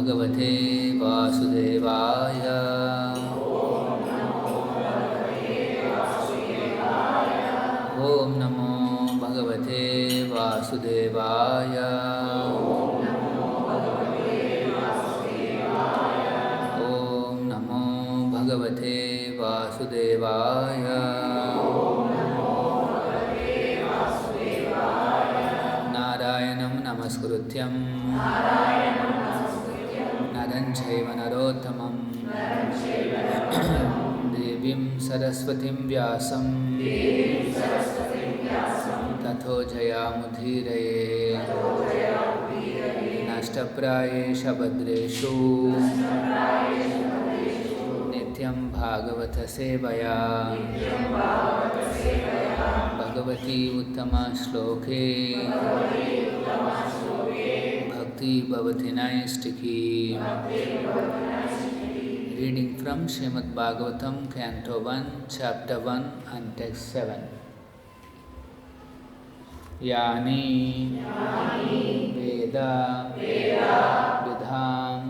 Bhagavate Vasudevaya. Om Namo Bhagavate Vasudevaya. Om Namo Bhagavate Vasudevaya. Narayanam Namaskrutyam Naran Chaiva Narottamam Devim Saraswatim Vyasam Tato Jayamudhiraye Nashtaprayesha Bhadreshu Nityam Bhagavata Sevaya Bhagavati Uttama Shloke Bhakti Bhavati Naistiki. Reading from Srimad Bhagavatam, Canto 1, Chapter 1 and Text 7. Yani Veda Vidham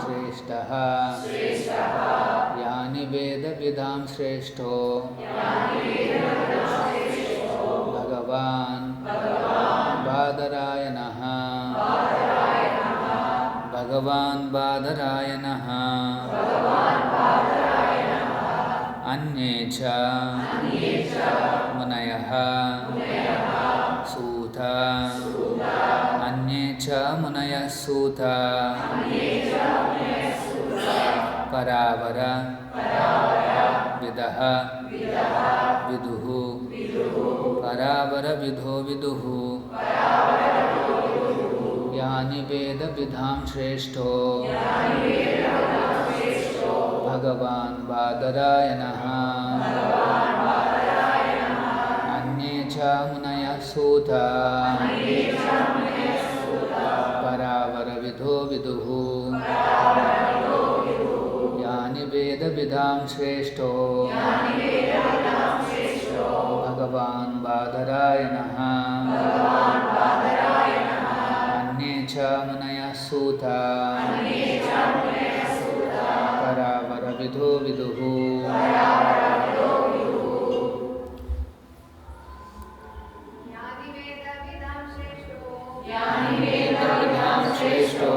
Shreshtaha Yani Veda Vidham Shreshto Bhagavan Badarayanaha Bhagavan Badarayanaha Anyecha Munayaha Sutha Anyecha Munaya Sutha Paravara Vidaha Viduhu Paravara Vidho Viduhu Yani Veda Vidham Shreshto Bhagavan Badarayanaha Anyecha Munaya Sutha Paravara Vidho Viduhu Yani Veda Vidham Shreshto Bhagavan Badarayanaha Anyecha Munaya Sutha Paravara Vidho Viduhu Yani Veda Vidham Shreshto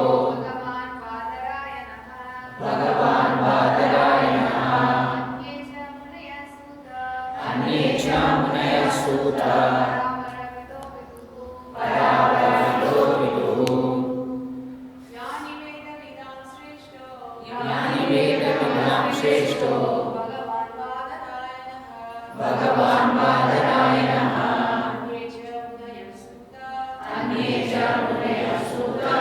Bhagavan Badarayanaha Anyecha Munaya Sutha Paravara Vidho Viduhu Yani Veda Vidham Shreshto Bhagavan Badarayanaha Anyecha Munaya Sutha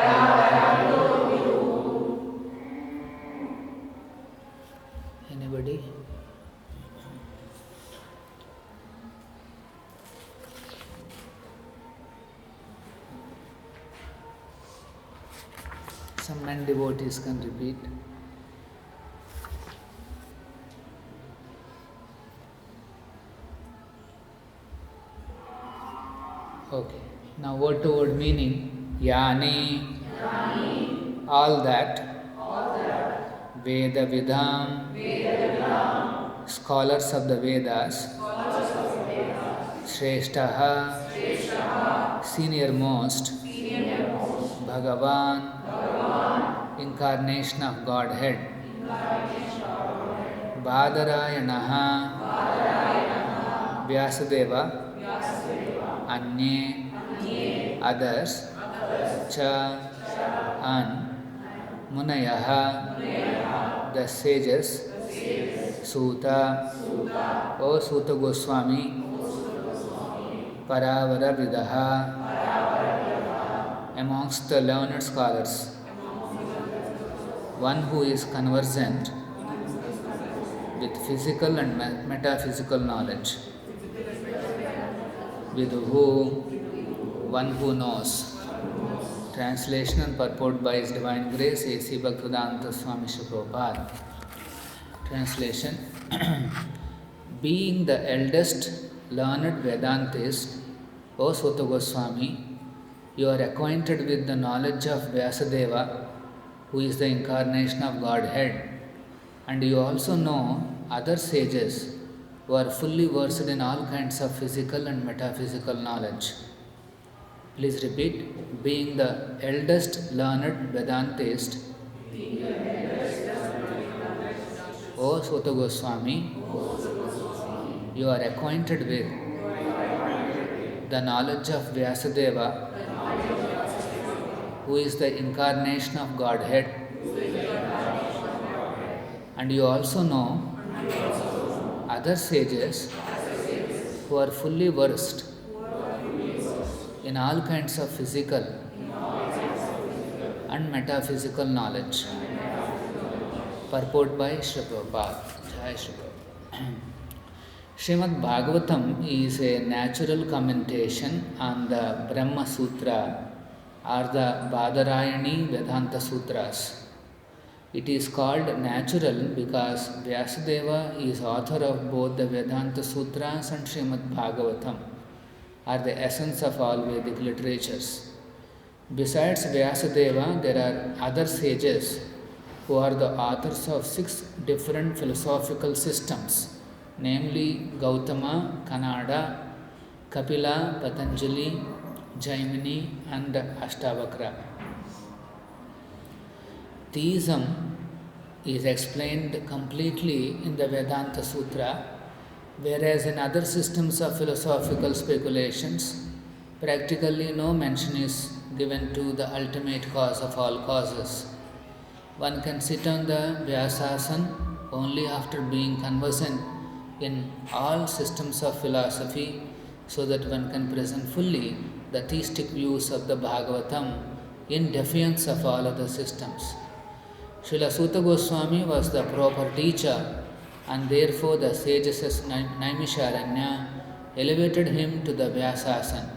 Paravara Vidho Viduhu. Anybody? Some men devotees can repeat. Okay. Now word to word meaning. Yani. All that. Veda Vidham. Scholars of the Vedas. Shreshtaha. Senior most. Bhagavan. Incarnation of Godhead. Badarayanaha. Vyasadeva. Anye. Others. Cha. And. Munayaha. The sages. Suta. O Suta Goswami. Paravara Vidaha. Amongst the learned scholars. One who is conversant with physical and metaphysical knowledge. Viduhu, one who knows. Translation and purport by His Divine Grace, A.C. Bhaktivedanta Swami Srila Prabhupada. Translation. Being the eldest learned Vedantist, O Suta Goswami, You are acquainted with the knowledge of Vyasadeva, who is the incarnation of Godhead, and you also know other sages who are fully versed in all kinds of physical and metaphysical knowledge. Please repeat. Being the eldest learned Vedantist, O Sutta Goswami, you are acquainted with the knowledge of Vyasadeva, who is the incarnation of Godhead, and you also know other sages who are fully versed in all kinds of physical and metaphysical knowledge. Purport by Sri Prabhupada. Jai Sri Prabhupada. Srimad Bhagavatam is a natural commentation on the Brahma Sutra or the Badarayani Vedanta Sutras. It is called natural because Vyasadeva is author of both the Vedanta Sutras and Srimad Bhagavatam, are the essence of all Vedic literatures. Besides Vyasadeva, there are other sages who are the authors of 6 different philosophical systems, namely Gautama, Kanada, Kapila, Patanjali, Jaimini, and Ashtavakra. Theism is explained completely in the Vedanta Sutra, whereas in other systems of philosophical speculations, practically no mention is given to the ultimate cause of all causes. One can sit on the Vyasasana only after being conversant in all systems of philosophy, so that one can present fully the theistic views of the Bhagavatam in defiance of all other systems. Srila Sutta Goswami was the proper teacher, and therefore the sages of Naimisharanya elevated him to the Vyasasana.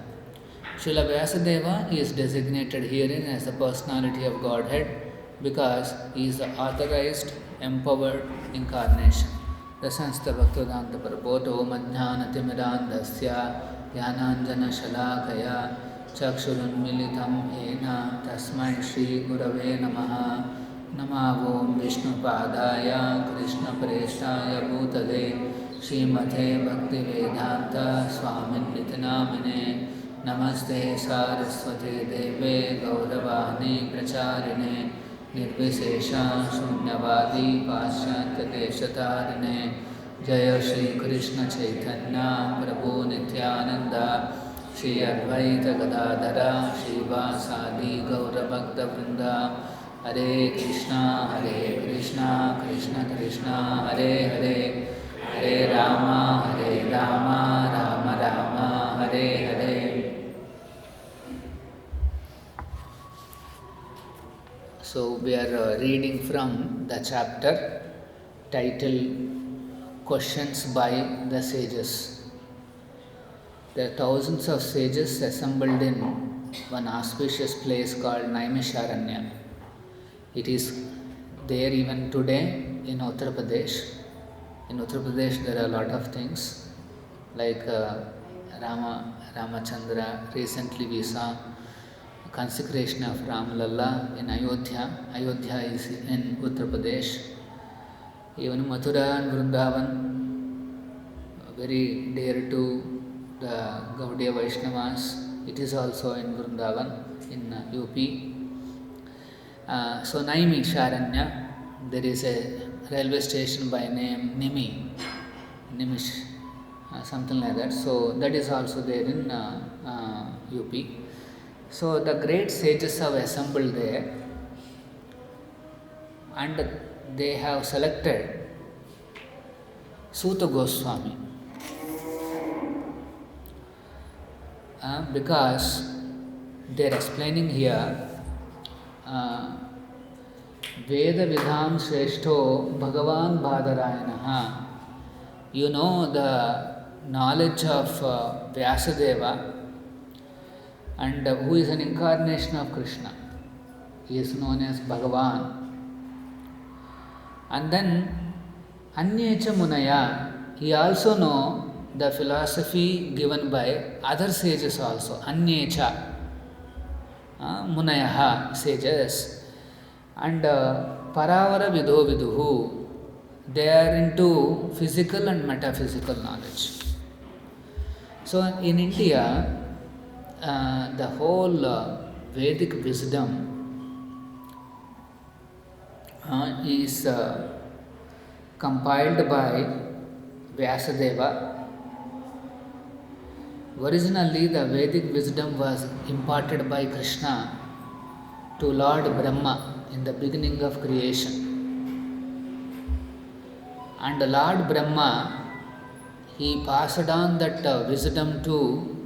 Srila Vyasadeva is designated herein as the personality of Godhead because he is the authorized, empowered incarnation. The Sansta Bhaktivedanta Prabhu Om Ajnanatimidandasya Jnananjana Shalakaya Chakshurunmilitam Yena Tasmai Shri Gurave Namaha Namo Vishnupadaya Krishna Prestaya Bhutale Srimate Bhaktivedanta Swamin Nitinamine Namaste Saraswate Deve Gauravani Pracharine Nirvishesha Shunyavadi Paschatya Deshatarine Jaya Shri Krishna Chaitanya Prabhu Nityananda Shri Advaita Gadadhara Shri Vasadi Gaura Bhakta Vrinda Hare Krishna Krishna Krishna Hare Hare Hare Rama Rama Rama Hare Hare. So we are reading from the chapter titled Questions by the Sages. There are thousands of sages assembled in one auspicious place called Naimisharanya. It is there even today in Uttar Pradesh. In Uttar Pradesh there are a lot of things like Ramachandra. Recently we saw consecration of Ramlalla in Ayodhya. Ayodhya is in Uttar Pradesh. Even Mathura and Vrindavan, very dear to the Gaudiya Vaishnavas, it is also in Vrindavan in UP. So Naimisharanya, there is a railway station by name Nimish, something like that. So that is also there in UP. So the great sages have assembled there, and they have selected Sutta Goswami because they are explaining here Veda Vidham Shreshto Bhagavan Badarayanaha. You know the knowledge of Vyasadeva, and who is an incarnation of Krishna. He is known as Bhagavan. And then Anyecha Munaya, he also know the philosophy given by other sages also. Anyecha. Munayaha, sages, and Paravara Vidho Viduhu, they are into physical and metaphysical knowledge. So in India, the whole Vedic wisdom is compiled by Vyasadeva. Originally, the Vedic wisdom was imparted by Krishna to Lord Brahma in the beginning of creation. And Lord Brahma, he passed on that wisdom to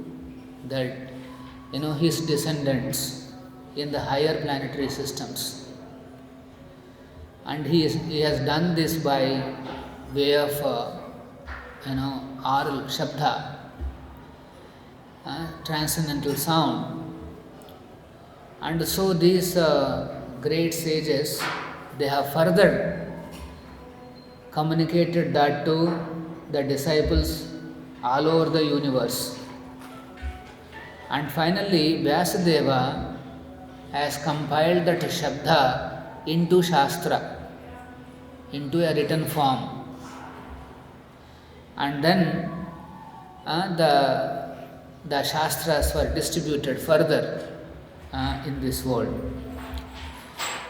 that his descendants in the higher planetary systems. And he has done this by way of oral shabda, transcendental sound. And so these great sages, they have further communicated that to the disciples all over the universe. And finally, Vyasadeva has compiled that Shabda into Shastra, into a written form. And then the Shastras were distributed further in this world.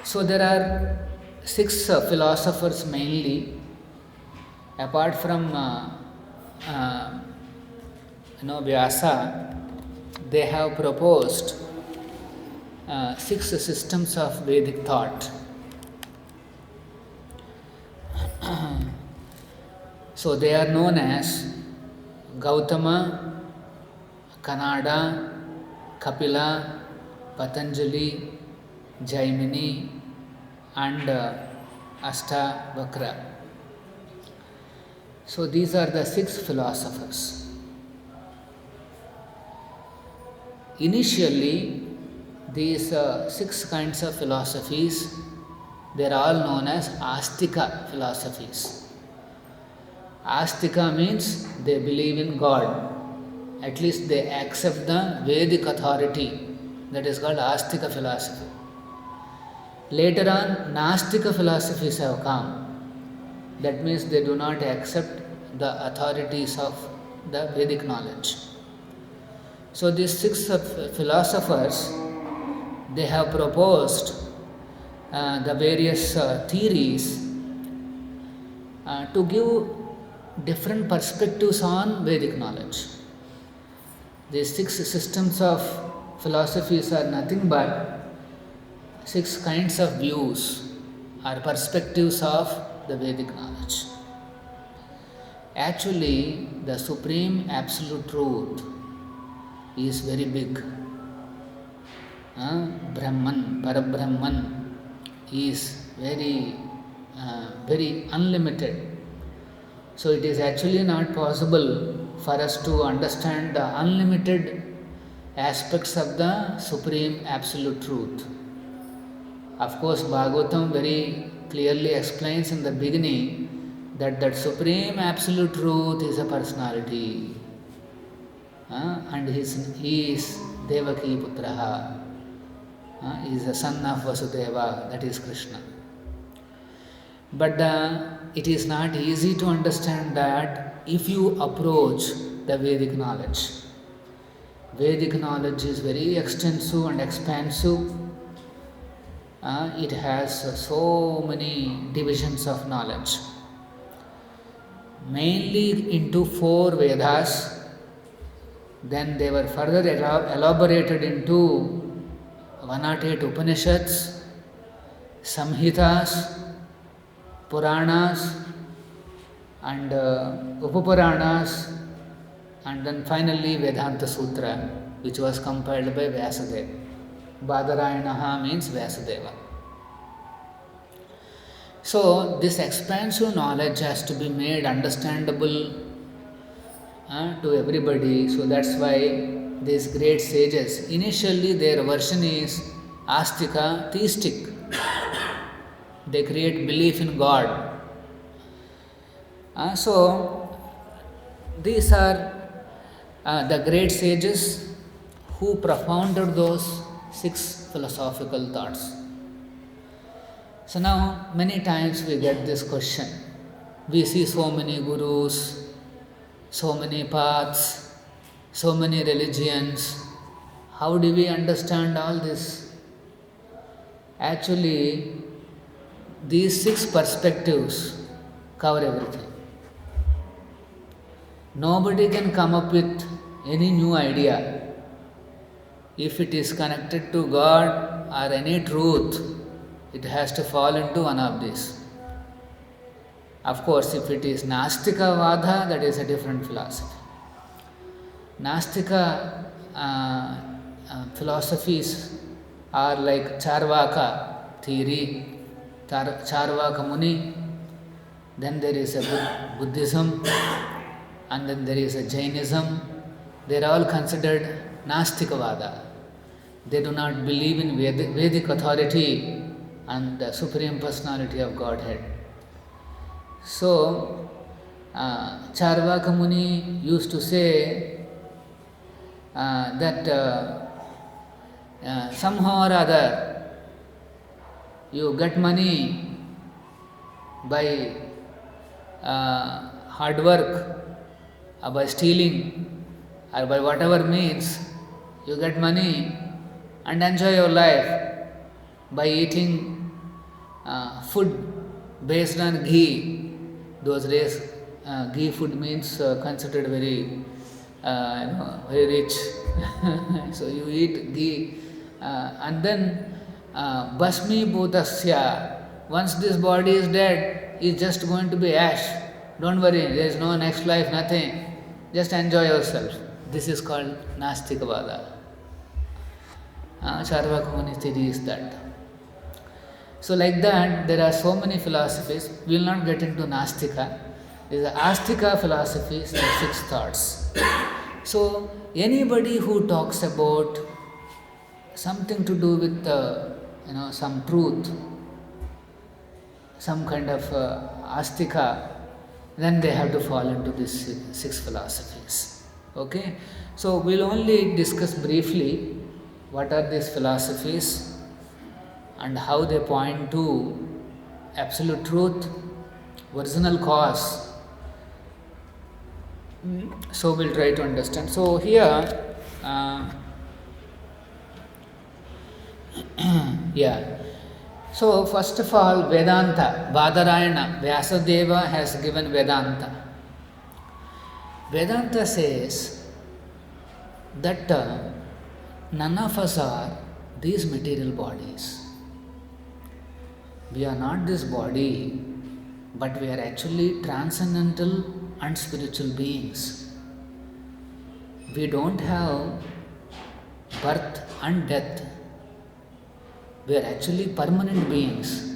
So there are 6 philosophers mainly, apart from Vyasa. They have proposed 6 systems of Vedic thought. So they are known as Gautama, Kanada, Kapila, Patanjali, Jaimini, and Astavakra. So these are the 6 philosophers. Initially, these 6 kinds of philosophies, they are all known as Astika philosophies. Astika means they believe in God. At least they accept the Vedic authority. That is called Astika philosophy. Later on, Nastika philosophies have come. That means they do not accept the authorities of the Vedic knowledge. So these 6 philosophers, they have proposed the various theories to give different perspectives on Vedic knowledge. These 6 systems of philosophies are nothing but 6 kinds of views or perspectives of the Vedic knowledge. Actually, the supreme absolute truth is very big. Brahman, Parabrahman is very unlimited. So it is actually not possible for us to understand the unlimited aspects of the supreme absolute truth. Of course, Bhagavatam very clearly explains in the beginning that supreme absolute truth is a personality. And he is Devaki Putraha. He is the son of Vasudeva, that is Krishna. But it is not easy to understand that if you approach the Vedic knowledge. Vedic knowledge is very extensive and expansive. It has so many divisions of knowledge. Mainly into 4 Vedas. Then they were further elaborated into 108 Upanishads, Samhitas, Puranas, and Upapuranas, and then finally Vedanta Sutra, which was compiled by Vyasadeva. Badarayanaha means Vyasadeva. So this expansive knowledge has to be made understandable to everybody. So that's why these great sages, initially their version is Astika, theistic. They create belief in God. So these are the great sages who propounded those 6 philosophical thoughts. So now many times we get this question. We see so many gurus, so many paths, so many religions. How do we understand all this? Actually, these 6 perspectives cover everything. Nobody can come up with any new idea. If it is connected to God or any truth, it has to fall into one of these. Of course, if it is Nastika Vada, that is a different philosophy. Nastika philosophies are like Charvaka theory, Charvaka Muni, then there is a Buddhism, and then there is a Jainism. They are all considered Nastikavada. They do not believe in Vedic authority and the Supreme Personality of Godhead. So, Charvaka Muni used to say that somehow or other you get money by hard work, or by stealing, or by whatever means, you get money and enjoy your life by eating food based on ghee. Those days, ghee food means considered very, very rich. So you eat ghee, and then basmi bhutasya. Once this body is dead, it's just going to be ash. Don't worry, there is no next life, nothing. Just enjoy yourself. This is called Nastikavada. Charvaka Muni theory is that. So like that, there are so many philosophies. We will not get into Nastika. There is Astika philosophies, the 6 thoughts. So anybody who talks about something to do with some truth, some kind of Astika, then they have to fall into these 6 philosophies. Okay? So we'll only discuss briefly what are these philosophies and how they point to absolute truth, original cause. So we'll try to understand. So here, yeah. So first of all, Vedanta, Badarayana, Vyasadeva has given Vedanta. Vedanta says that none of us are these material bodies. We are not this body, but we are actually transcendental and spiritual beings. We don't have birth and death. We are actually permanent beings.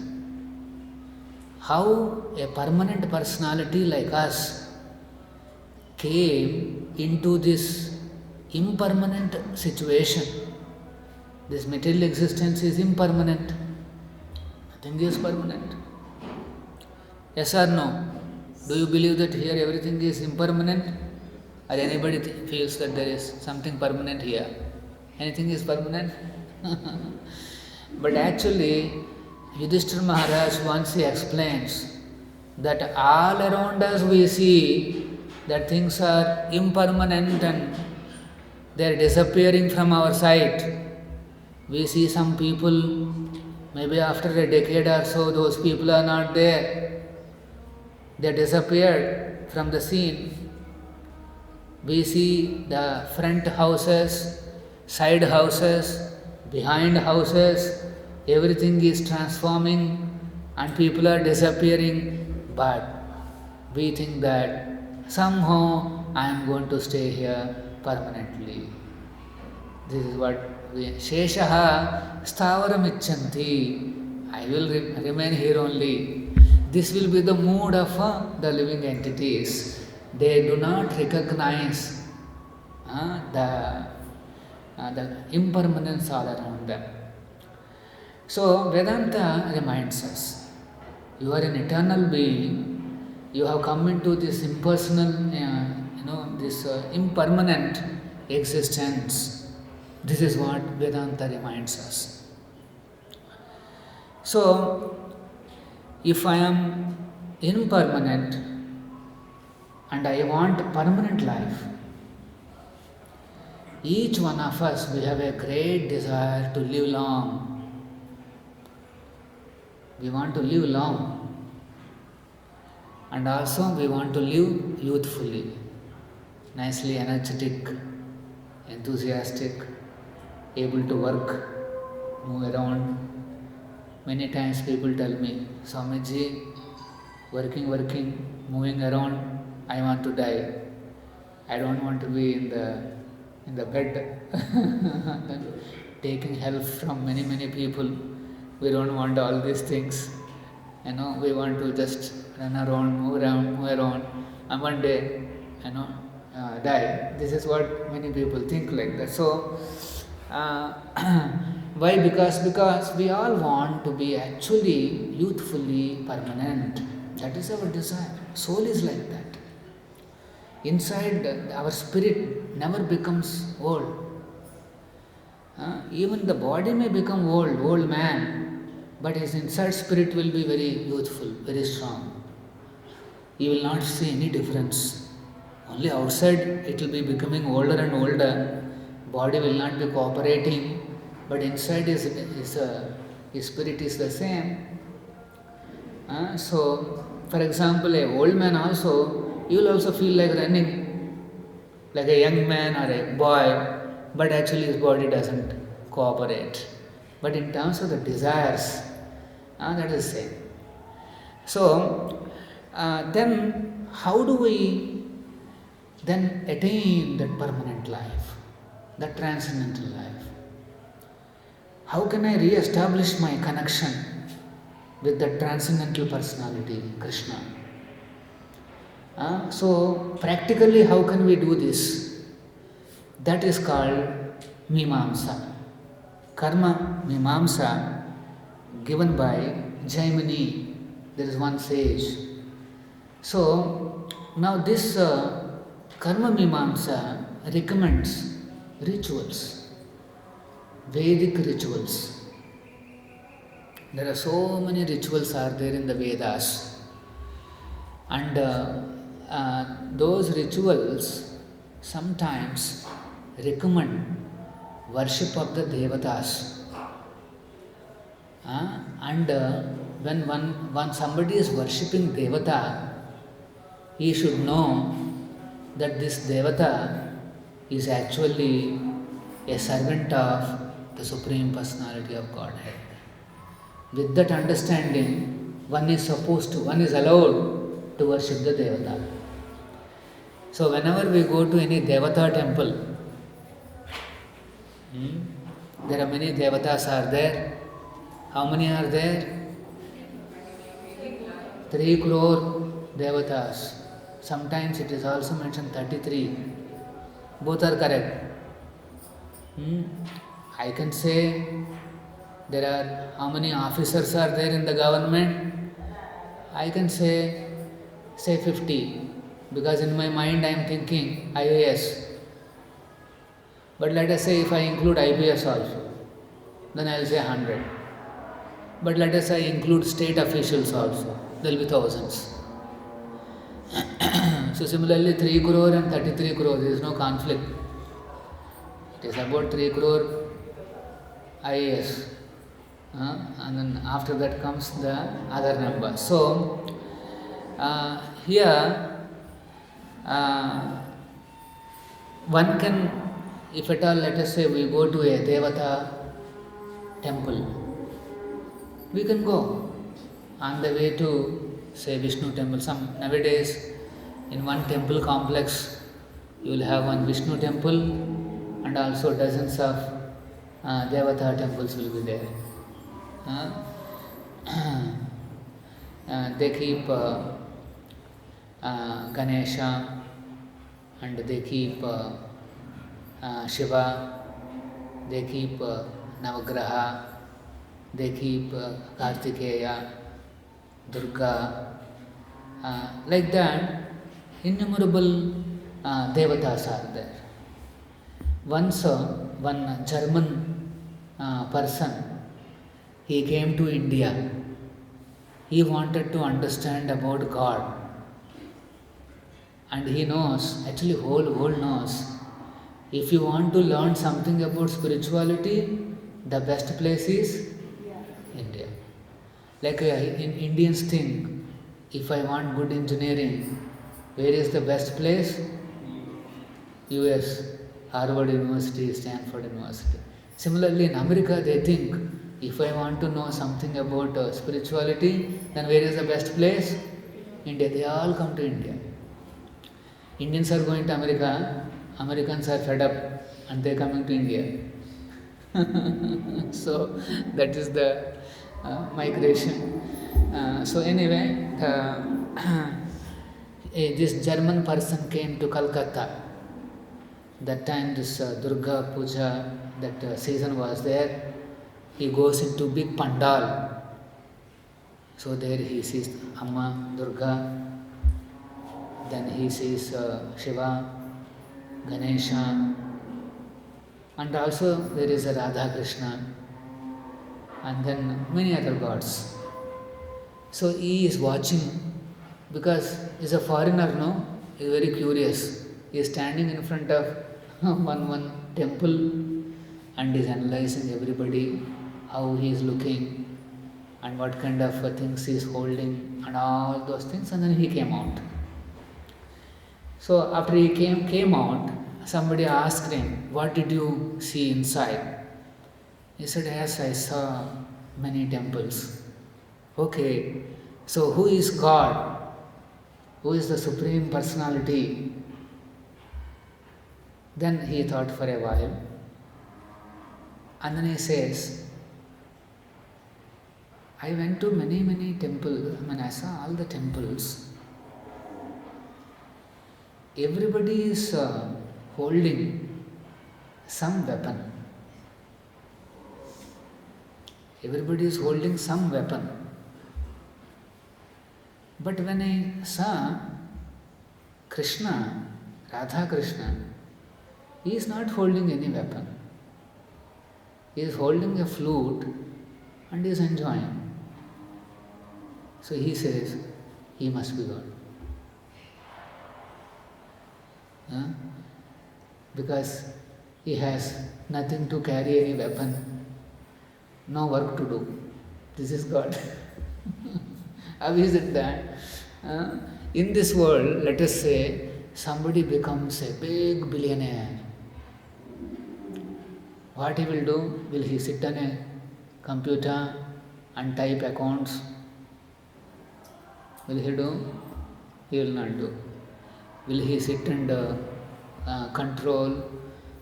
How a permanent personality like us came into this impermanent situation? This material existence is impermanent. Nothing is permanent. Yes or no? Do you believe that here everything is impermanent? Or anybody feels that there is something permanent here? Anything is permanent? But actually, Yudhishthira Maharaj once he explains that all around us we see that things are impermanent and they are disappearing from our sight. We see some people, maybe after a decade or so, those people are not there. They disappeared from the scene. We see the front houses, side houses, behind houses, everything is transforming and people are disappearing, but we think that somehow I am going to stay here permanently. This is what we Sheshaha Stavaram Icchanti. I will remain here only. This will be the mood of the living entities. They do not recognize the impermanence all around them. So Vedanta reminds us, you are an eternal being, you have come into this impersonal, this impermanent existence. This is what Vedanta reminds us. So, if I am impermanent and I want permanent life, each one of us, we have a great desire to live long. We want to live long. And also we want to live youthfully, nicely energetic, enthusiastic, able to work, move around. Many times people tell me, Swamiji, working, moving around, I want to die. I don't want to be in the bed taking help from many people. We don't want all these things. We want to just run around, move around, and one day, die. This is what many people think like that. So, why? Because we all want to be actually youthfully permanent. That is our desire. Soul is like that. Inside, our spirit never becomes old. Even the body may become old man, but his inside spirit will be very youthful, very strong. You will not see any difference. Only outside it will be becoming older and older. Body will not be cooperating, but inside his spirit is the same. So, for example, a old man also, you will also feel like running, like a young man or a boy, but actually his body doesn't cooperate. But in terms of the desires, that is the same. So, then how do we then attain that permanent life, that transcendental life? How can I re-establish my connection with the transcendental personality, Krishna? So, practically, how can we do this? That is called Mimamsa. Karma Mimamsa, given by Jaimini. There is one sage. So, now this Karma Mimamsa recommends rituals, Vedic rituals. There are so many rituals are there in the Vedas, and those rituals sometimes recommend worship of the devatas. And when somebody is worshipping devata, he should know that this devata is actually a servant of the Supreme Personality of Godhead. With that understanding, one is allowed to worship the devata. So whenever we go to any devata temple, there are many devatas are there. How many are there? 3 crore devatas. Sometimes it is also mentioned 33. Both are correct. I can say there are how many officers are there in the government? I can say 50, because in my mind I am thinking IAS. But let us say if I include IBS also, then I will say 100. But let us say I include state officials also, there will be thousands. So similarly 3 crore and 33 crore, there is no conflict. It is about 3 crore IAS. And then after that comes the other number. So, here one can, if at all, let us say we go to a Devata temple, we can go on the way to, say, Vishnu temple. Nowadays, in one temple complex, you will have one Vishnu temple and also dozens of Devata temples will be there. They keep Ganesha, and they keep Shiva, they keep Navagraha, they keep Kartikeya, Durga, like that, innumerable devatas are there. Once one German person, he came to India. He wanted to understand about God. And he knows, actually whole world knows, if you want to learn something about spirituality, the best place is India. Like in Indians think, if I want good engineering, where is the best place? US, Harvard University, Stanford University. Similarly, in America, they think, if I want to know something about spirituality, then where is the best place? India. They all come to India. Indians are going to America, Americans are fed up, and they are coming to India. So that is the migration. So anyway, this German person came to Calcutta. That time this Durga Puja, that season was there. He goes into big pandal. So there he sees Amma, Durga, then he sees Shiva, Ganesha, and also there is a Radha Krishna, and then many other gods. So he is watching, because he is a foreigner, no? He is very curious. He is standing in front of one temple and is analyzing everybody, how he is looking and what kind of things he is holding and all those things, and then he came out. So after he came out, somebody asked him, what did you see inside? He said, yes, I saw many temples. Okay, so who is God? Who is the Supreme Personality? Then he thought for a while, and then he says, I went to many temples. I saw all the temples. Everybody is holding some weapon. Everybody is holding some weapon. But when I saw Krishna, Radha Krishna, he is not holding any weapon. He is holding a flute and is enjoying. So he says, he must be God. Because he has nothing to carry any weapon, no work to do. This is God. How is it that in this world, let us say, somebody becomes a big billionaire. What he will do? Will he sit on a computer and type accounts? Will he do? He will not do. Will he sit and control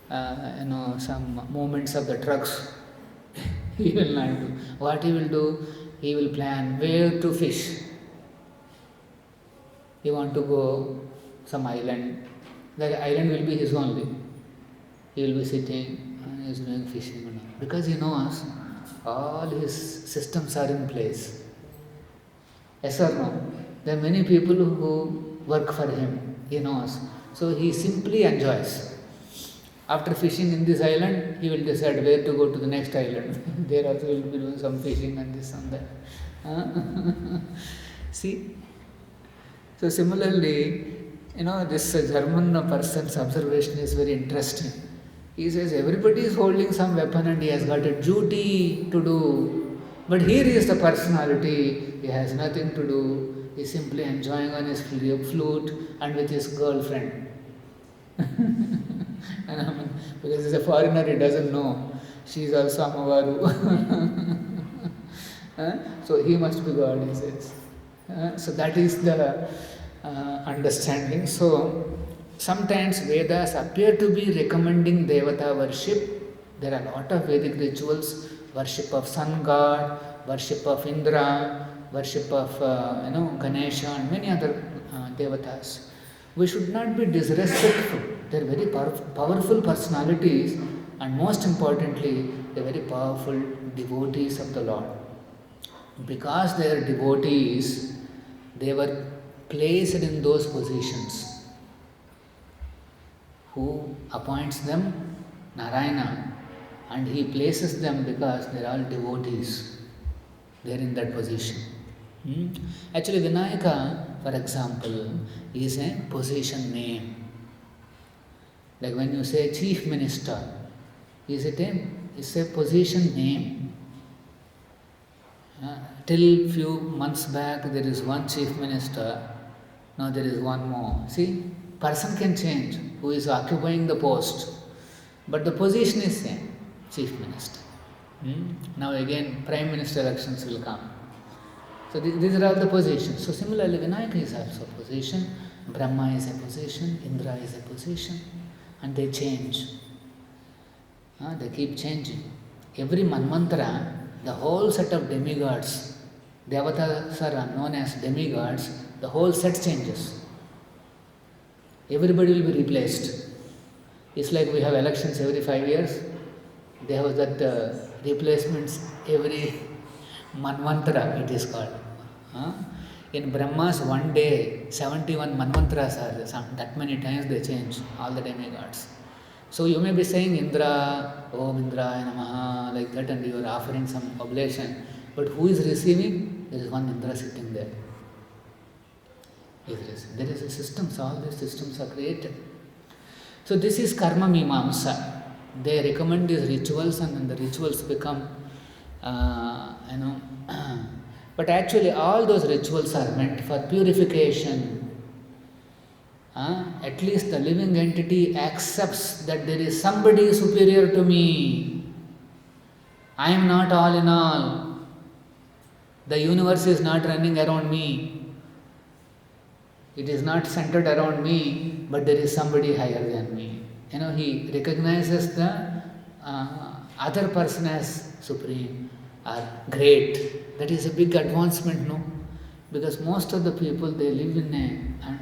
some movements of the trucks? He will not do. What he will do? He will plan where to fish. He want to go some island. The island will be his only. He will be sitting and he is doing fishing. Because he knows all his systems are in place. Yes or no? There are many people who work for him. He knows. So he simply enjoys. After fishing in this island, he will decide where to go to the next island. There also will be doing some fishing and this and that. See? So similarly, this German person's observation is very interesting. He says everybody is holding some weapon and he has got a duty to do. But here is the personality, he has nothing to do. He is simply enjoying on his flute and with his girlfriend. Because he is a foreigner, he doesn't know. She is also Amavaru. So he must be God, he says. So that is the understanding. So sometimes Vedas appear to be recommending Devata worship. There are a lot of Vedic rituals, worship of sun god, worship of Indra, worship of Ganesha and many other Devatas. We should not be disrespectful. They are very powerful personalities, and most importantly, they are very powerful devotees of the Lord. Because they are devotees, they were placed in those positions. Who appoints them? Narayana, and he places them because they are all devotees. They are in that position. Actually, Vinayaka, for example, is a position name. Like when you say chief minister, it's a position name. Till few months back, there is one chief minister. Now there is one more. See, person can change who is occupying the post, but the position is same, chief minister. Now again, prime minister elections will come. So these are all the positions. So similarly, Vinayaka is also a position, Brahma is a position, Indra is a position, and they change. They keep changing. Every Manvantara, the whole set of demigods, the avatars are known as demigods, the whole set changes. Everybody will be replaced. It's like we have elections every 5 years. They have that replacements every Manvantara, it is called. In Brahma's one day, 71 Manvantaras are there. That many times they change, all the demigods. So you may be saying Indra, Om Indraya Namaha, like that, and you are offering some oblation. But who is receiving? There is one Indra sitting there. There is a system, so all these systems are created. So this is Karma Mimamsa. They recommend these rituals, and then the rituals become, but actually all those rituals are meant for purification. At least the living entity accepts that there is somebody superior to me. I am not all in all. The universe is not running around me. It is not centered around me, but there is somebody higher than me. He recognizes the other person as supreme or great. That is a big advancement, no? Because most of the people, they live in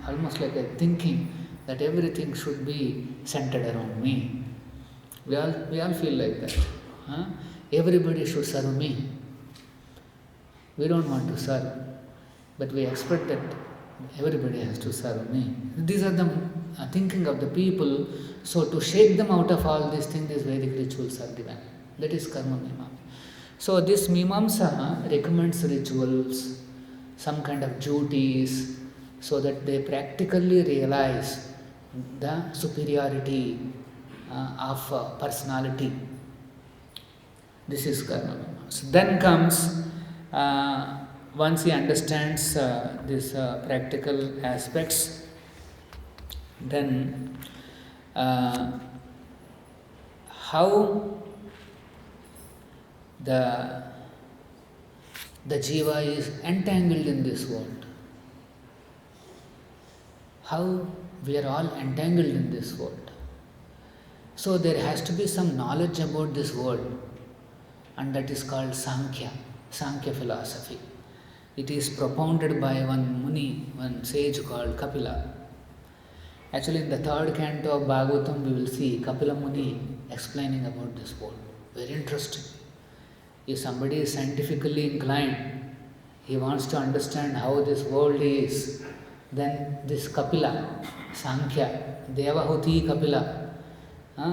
almost like a thinking that everything should be centered around me. We all feel like that. Everybody should serve me. We don't want to serve, but we expect that everybody has to serve me. These are the thinking of the people. So to shake them out of all these things, these Vedic rituals are given. That is Karma Mimamsa. So this Mimamsa recommends rituals, some kind of duties, so that they practically realize the superiority of personality. This is Karma Mimamsa. Then comes, once he understands these practical aspects, then how the jiva is entangled in this world. How we are all entangled in this world. So there has to be some knowledge about this world, and that is called Sankhya philosophy. It is propounded by one Muni, one sage called Kapila. Actually, in the third canto of Bhagavatam, we will see Kapila Muni explaining about this world. Very interesting. If somebody is scientifically inclined, he wants to understand how this world is, then this Kapila, Sankhya, Devahuti Kapila,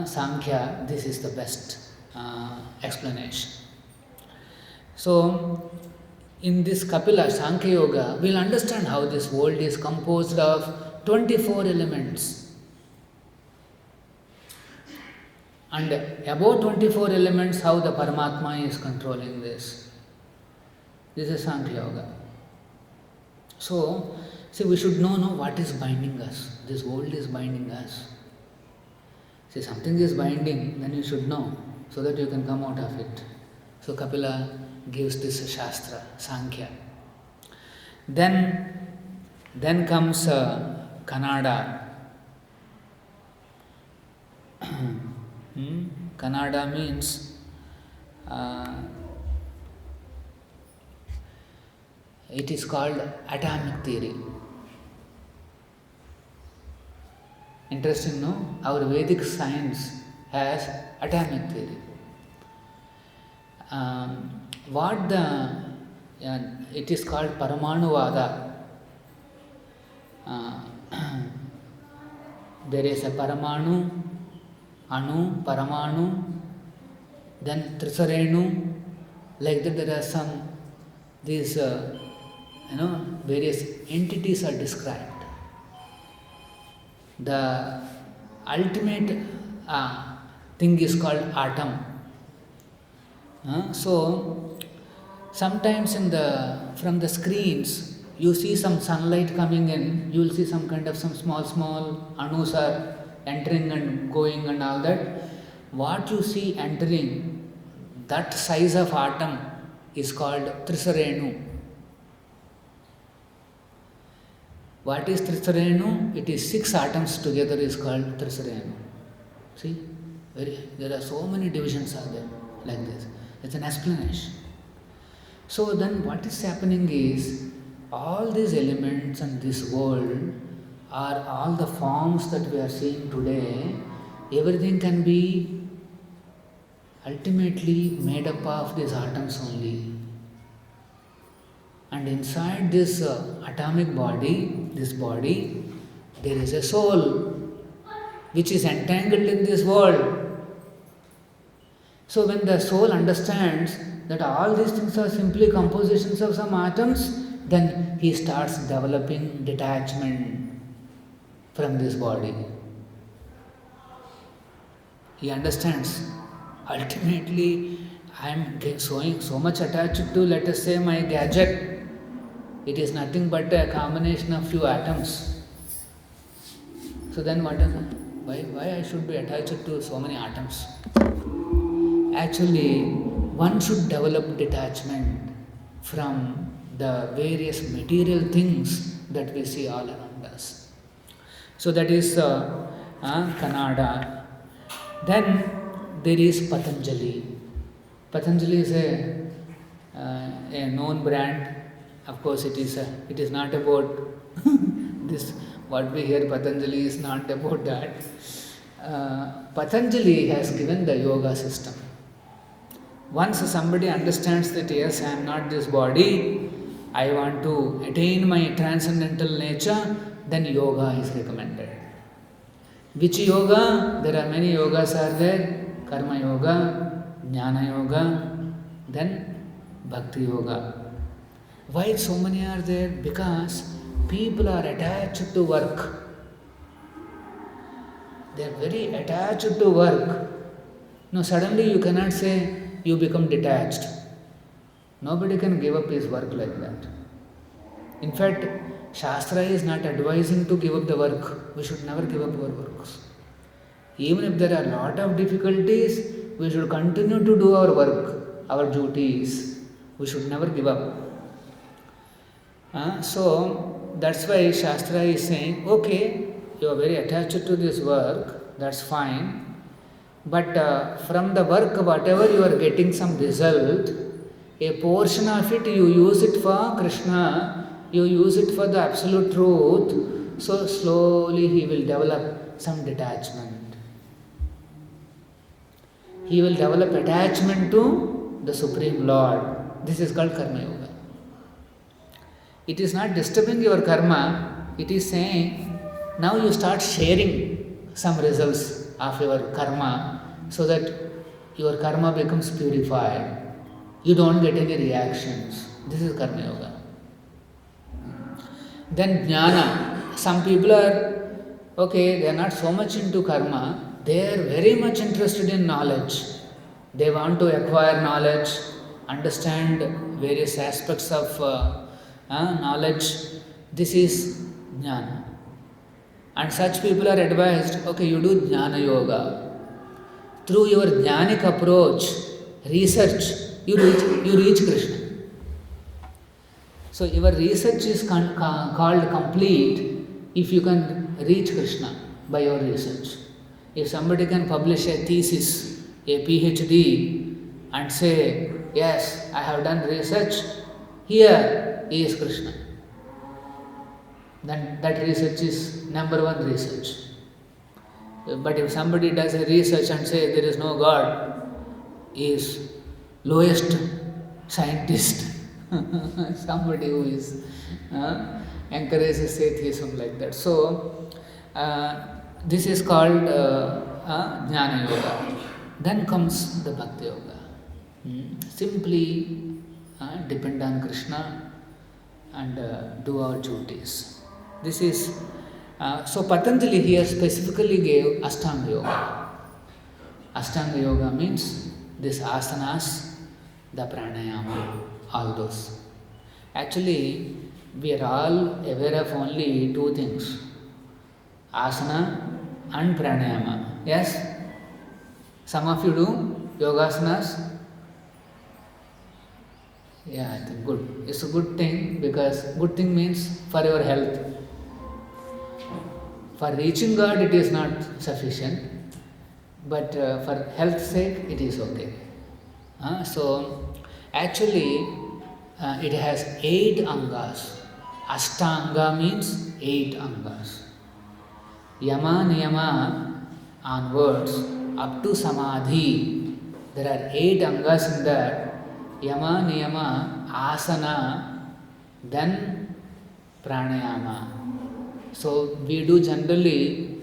Sankhya, this is the best explanation. So, in this Kapila, Sankhya Yoga, we'll understand how this world is composed of 24 elements. And above 24 elements, how the Paramatma is controlling this. This is Sankhya Yoga. So, see, we should know what is binding us. This world is binding us. See, something is binding, then you should know, so that you can come out of it. So Kapila gives this Shastra, Sankhya. Then comes Kannada. Kannada means it is called atomic theory. Interesting, no? Our Vedic science has atomic theory. It is called Paramanuvada. There is a Paramanu Anu, Paramanu, then Trisarenu. Like that, there are some these various entities are described. The ultimate thing is called atom. So sometimes from the screens you see some sunlight coming in, you will see some kind of some small anus are entering and going and all that. What you see entering, that size of atom is called Trisarenu. What is Trisarenu? It is 6 atoms together is called Trisarenu. See, there are so many divisions are there like this. It's an explanation. So then what is happening is, all these elements and this world are all the forms that we are seeing today. Everything can be ultimately made up of these atoms only. And inside this atomic body, this body, there is a soul which is entangled in this world. So when the soul understands that all these things are simply compositions of some atoms, then he starts developing detachment from this body. He understands, ultimately I am so much attached to, let us say, my gadget. It is nothing but a combination of few atoms. So then what is it? Why I should be attached to so many atoms? Actually, one should develop detachment from the various material things that we see all around us. So that is Kannada. Then there is Patanjali. Patanjali is a known brand. Of course, it is not about this. What we hear Patanjali is not about that. Patanjali has given the yoga system. Once somebody understands that yes, I am not this body, I want to attain my transcendental nature, then yoga is recommended. Which yoga? There are many yogas are there. Karma yoga, Jnana yoga, then Bhakti yoga. Why so many are there? Because people are attached to work. They are very attached to work. No, suddenly you cannot say you become detached. Nobody can give up his work like that. In fact, Shastra is not advising to give up the work. We should never give up our works. Even if there are a lot of difficulties, we should continue to do our work, our duties. We should never give up. So that's why Shastra is saying, okay, you are very attached to this work, that's fine. But from the work, whatever you are getting some result, a portion of it you use it for Krishna, you use it for the absolute truth, so slowly he will develop some detachment. He will develop attachment to the Supreme Lord. This is called Karma Yoga. It is not disturbing your karma, it is saying, now you start sharing some results of your karma so that your karma becomes purified. You don't get any reactions. This is Karma Yoga. Then Jnana. Some people are, okay, they are not so much into karma, they are very much interested in knowledge. They want to acquire knowledge, understand various aspects of knowledge. This is Jnana. And such people are advised, okay, you do Jnana Yoga. Through your Jnanic approach, research, you reach Krishna. So your research is called complete if you can reach Krishna by your research. If somebody can publish a thesis, a PhD, and say, yes, I have done research, here is Krishna, then that research is number one research. But if somebody does a research and say there is no God, he is lowest scientist, somebody who is encourages atheism like that. So this is called Jnana Yoga. Then comes the Bhakti Yoga. Simply depend on Krishna and do our duties. This is so Patanjali here specifically gave Ashtanga Yoga. Ashtanga Yoga means this asanas, the pranayama, all those. Actually, we are all aware of only two things, asana and pranayama. Yes? Some of you do yogasanas. Yeah, I think good. It's a good thing because good thing means for your health. For reaching God, it is not sufficient, but for health's sake, it is okay. So, actually, it has 8 angas. Ashtanga means 8 angas. Yama, Niyama onwards up to Samadhi. There are 8 angas in that. Yama, Niyama, Asana, then Pranayama. So we do generally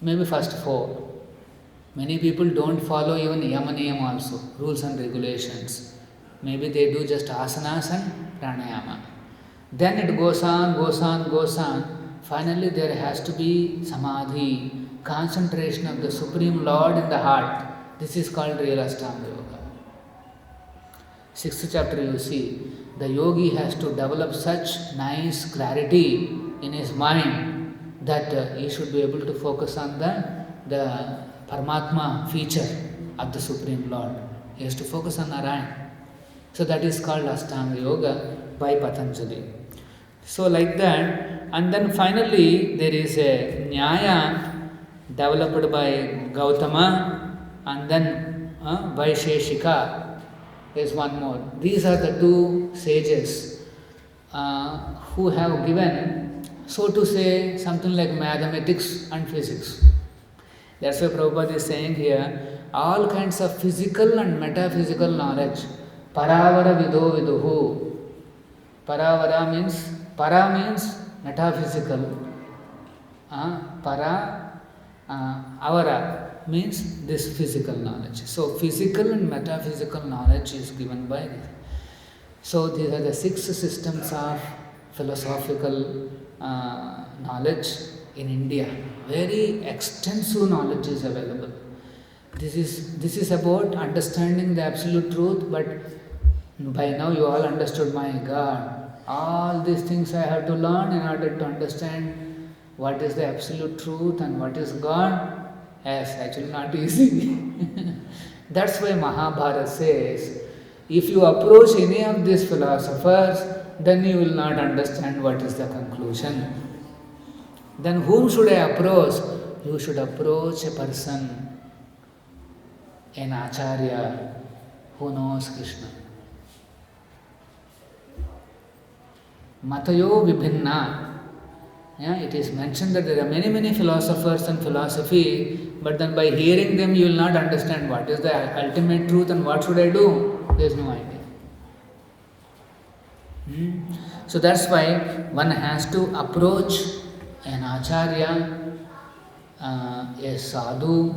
maybe first 4. Many people don't follow even Yama Niyama also, rules and regulations. Maybe they do just asanas and pranayama. Then it goes on, goes on, goes on. Finally there has to be samadhi, concentration of the Supreme Lord in the heart. This is called real Ashtanga Yoga. 6th chapter you see, the yogi has to develop such nice clarity in his mind that he should be able to focus on the Paramatma feature of the Supreme Lord. He has to focus on Narayan. So that is called Ashtanga Yoga by Patanjali. So like that, and then finally there is a Nyaya developed by Gautama, and then Vaisheshika. There is one more. These are the 2 sages who have given, so to say, something like mathematics and physics. That's why Prabhupada is saying here, all kinds of physical and metaphysical knowledge. Paravara vido viduhu. Paravara means, para means metaphysical. Avara means this physical knowledge. So physical and metaphysical knowledge is given by this. So these are the 6 systems of philosophical knowledge in India. Very extensive knowledge is available. This is about understanding the absolute truth, but by now you all understood, my God, all these things I have to learn in order to understand what is the absolute truth and what is God. Yes, actually not easy. That's why Mahabharata says, if you approach any of these philosophers, then you will not understand what is the conclusion. Then whom should I approach? You should approach a person, an acharya who knows Krishna. Matayo vibhinna. Yeah, it is mentioned that there are many philosophers and philosophy, but then by hearing them you will not understand what is the ultimate truth and what should I do. There is no idea. So that's why one has to approach an acharya, a sadhu,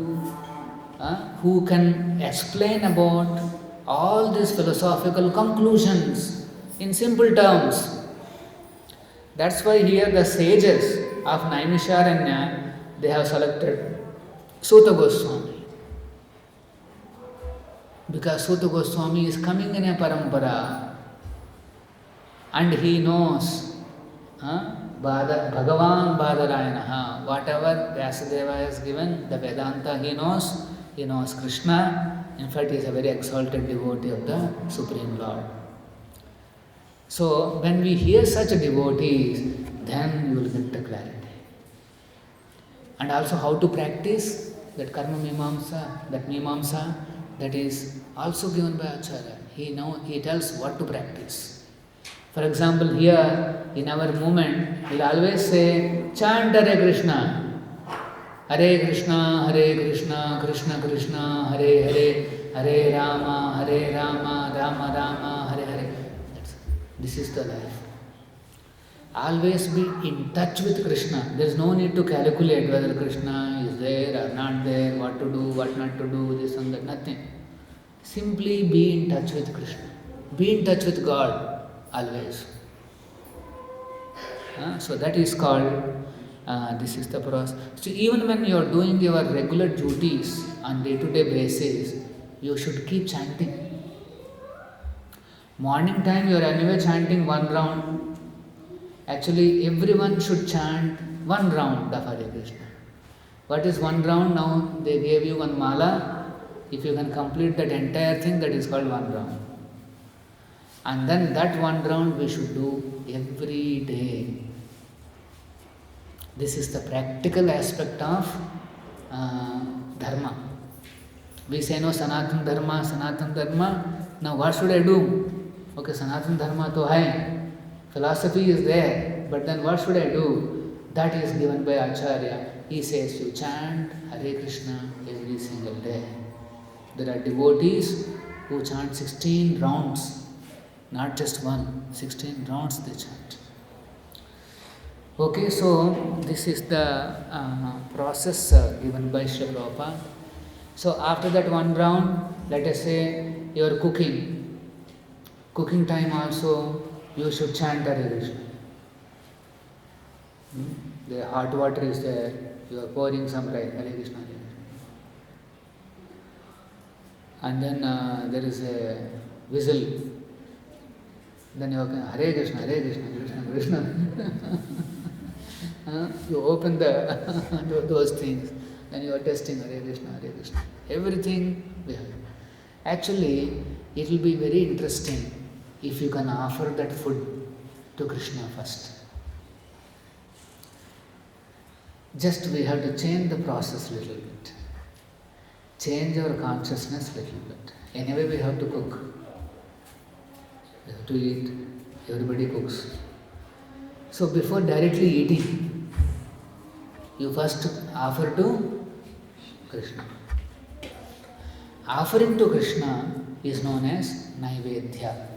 who can explain about all these philosophical conclusions in simple terms. That's why here the sages of Naimisharanya, they have selected Suta Goswami. Because Suta Goswami is coming in a parampara and he knows Bhagavan Badarayanaha, whatever Vyasadeva has given, the Vedanta he knows Krishna. In fact, he is a very exalted devotee of the Supreme Lord. So, when we hear such devotees, then you will get the clarity. And also how to practice that karma mimamsa, that is also given by Acharya. He tells what to practice. For example, here in our movement, we'll always say, chant Hare Krishna. Hare Krishna, Krishna Krishna, Hare Hare, Hare Rama, Rama Rama, Hare Hare. This is the life. Always be in touch with Krishna. There is no need to calculate whether Krishna is there or not there, what to do, what not to do, this and that, nothing. Simply be in touch with Krishna. Be in touch with God always. So that is called, this is the process. So even when you are doing your regular duties on day-to-day basis, you should keep chanting. Morning time you are anyway chanting one round. Actually, everyone should chant one round of Hare Krishna. What is one round? Now they gave you one mala. If you can complete that entire thing, that is called one round. And then that one round we should do every day. This is the practical aspect of dharma. We say no Sanatan Dharma, Sanatan Dharma. Now what should I do? Okay, Sanatan Dharma to hai. Philosophy is there, but then what should I do? That is given by Acharya. He says you chant Hare Krishna every single day. There are devotees who chant 16 rounds, not just one, 16 rounds they chant. Okay, so this is the process given by Srila Prabhupada. So after that one round, let us say you are cooking. Cooking time also, you should chant Hare Krishna. The hot water is there, you are pouring some rice, Hare Krishna, Hare Krishna. And then there is a whistle. Then you can Hare Krishna, Hare Krishna, Krishna, Krishna. You open the those things, then you are testing Hare Krishna, Hare Krishna. Everything we have. Actually, it will be very interesting if you can offer that food to Krishna first. Just we have to change the process little bit. Change our consciousness little bit. Anyway, we have to cook. We have to eat. Everybody cooks. So before directly eating, you first offer to Krishna. Offering to Krishna is known as Naivedya.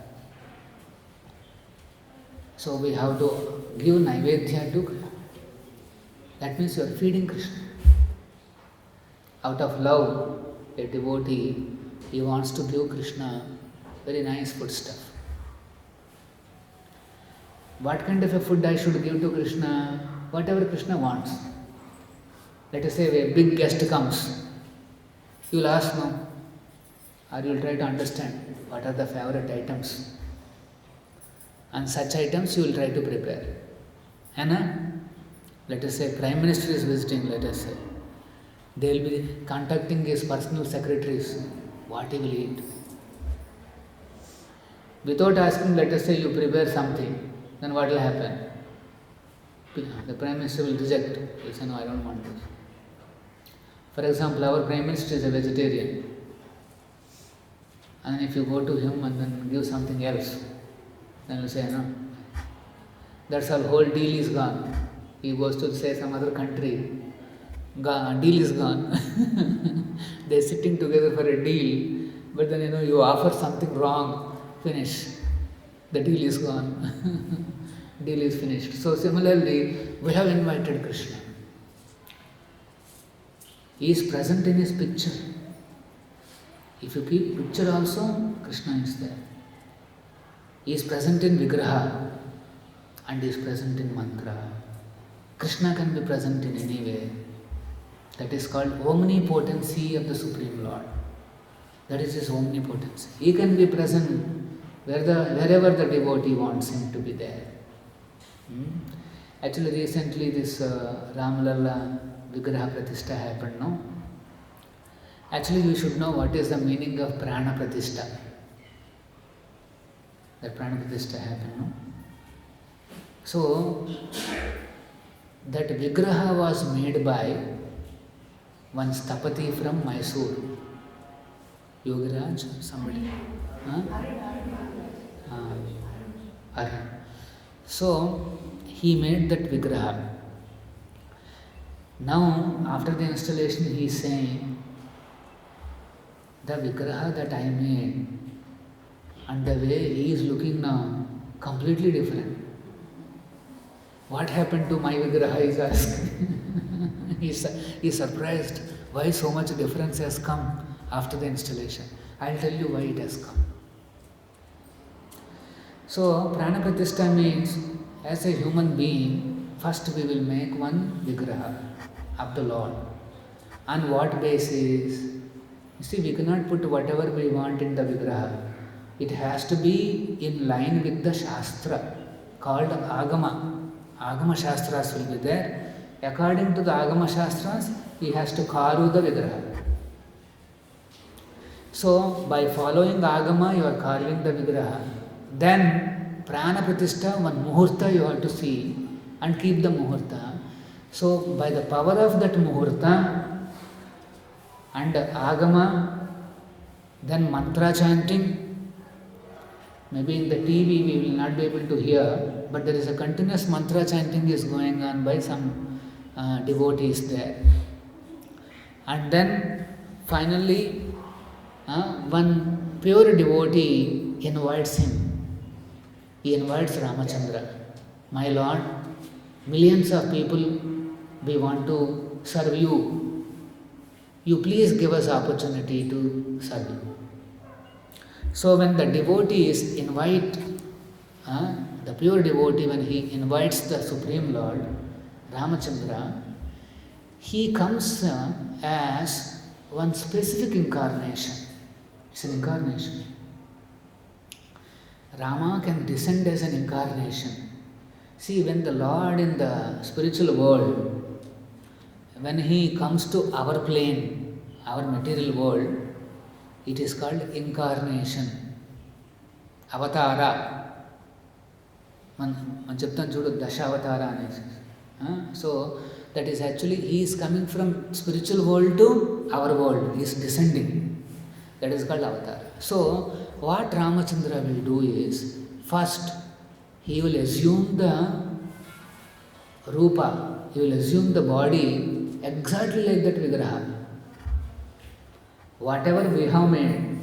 So we have to give Naivedya to Krishna. That means you are feeding Krishna. Out of love, a devotee, he wants to give Krishna very nice food stuff. What kind of a food I should give to Krishna? Whatever Krishna wants. Let us say a big guest comes. You will ask no, or you will try to understand what are the favorite items. And such items you will try to prepare. Anna, let us say Prime Minister is visiting, let us say. They will be contacting his personal secretaries, what he will eat. Without asking, let us say you prepare something, then what will happen? The Prime Minister will reject. He will say, no, I don't want this. For example, our Prime Minister is a vegetarian. And if you go to him and then give something else, then he will say, no. That's all, whole deal is gone. He goes to say some other country, deal is gone. They are sitting together for a deal, but then you offer something wrong, finish. The deal is gone. Deal is finished. So similarly, we have invited Krishna. He is present in his picture. If you keep picture also, Krishna is there. He is present in Vigraha and he is present in mantra. Krishna can be present in any way. That is called omnipotency of the Supreme Lord. That is his omnipotency. He can be present wherever the devotee wants him to be there. Actually, recently this Ramlalla Vigraha Pratishtha happened, no? Actually, you should know what is the meaning of Prana Pratishtha. That Prana Pratishtha happened, no? So, that Vigraha was made by one Stapati from Mysore. Yogiraj, somebody. Hare. So, he made that Vigraha. Now, after the installation, he is saying, the Vigraha that I made and the way he is looking now, completely different. What happened to my Vigraha is asking. He's surprised why so much difference has come after the installation. I'll tell you why it has come. So, Prana Pratishtha means as a human being, first we will make one Vigraha of the Lord. On what basis? You see, we cannot put whatever we want in the Vigraha. It has to be in line with the Shastra called Agama. Agama Shastras will be there. According to the Agama Shastras, he has to carve the Vigraha. So, by following Agama, you are carving the Vigraha. Then, Prana Pratishtha, one Muhurta you have to see and keep the Muhurta. So, by the power of that Muhurta and Agama, then Mantra chanting, maybe in the TV we will not be able to hear, but there is a continuous mantra chanting is going on by some devotees there. And then finally, one pure devotee invites him. He invites Ramachandra. My Lord, millions of people, we want to serve you. You please give us opportunity to serve you. So when the devotees invite, the pure devotee, when he invites the Supreme Lord, Ramachandra, he comes as one specific incarnation. It's an incarnation. Rama can descend as an incarnation. See, when the Lord in the spiritual world, when he comes to our plane, our material world, it is called incarnation. Avatara. Man cheptan chudu Dasha Avatara అనేసి. So that is actually he is coming from spiritual world to our world. He is descending. That is called avatar. So what Ramachandra will do is, first he will assume the rupa, he will assume the body exactly like that Vigraha. Whatever we have made,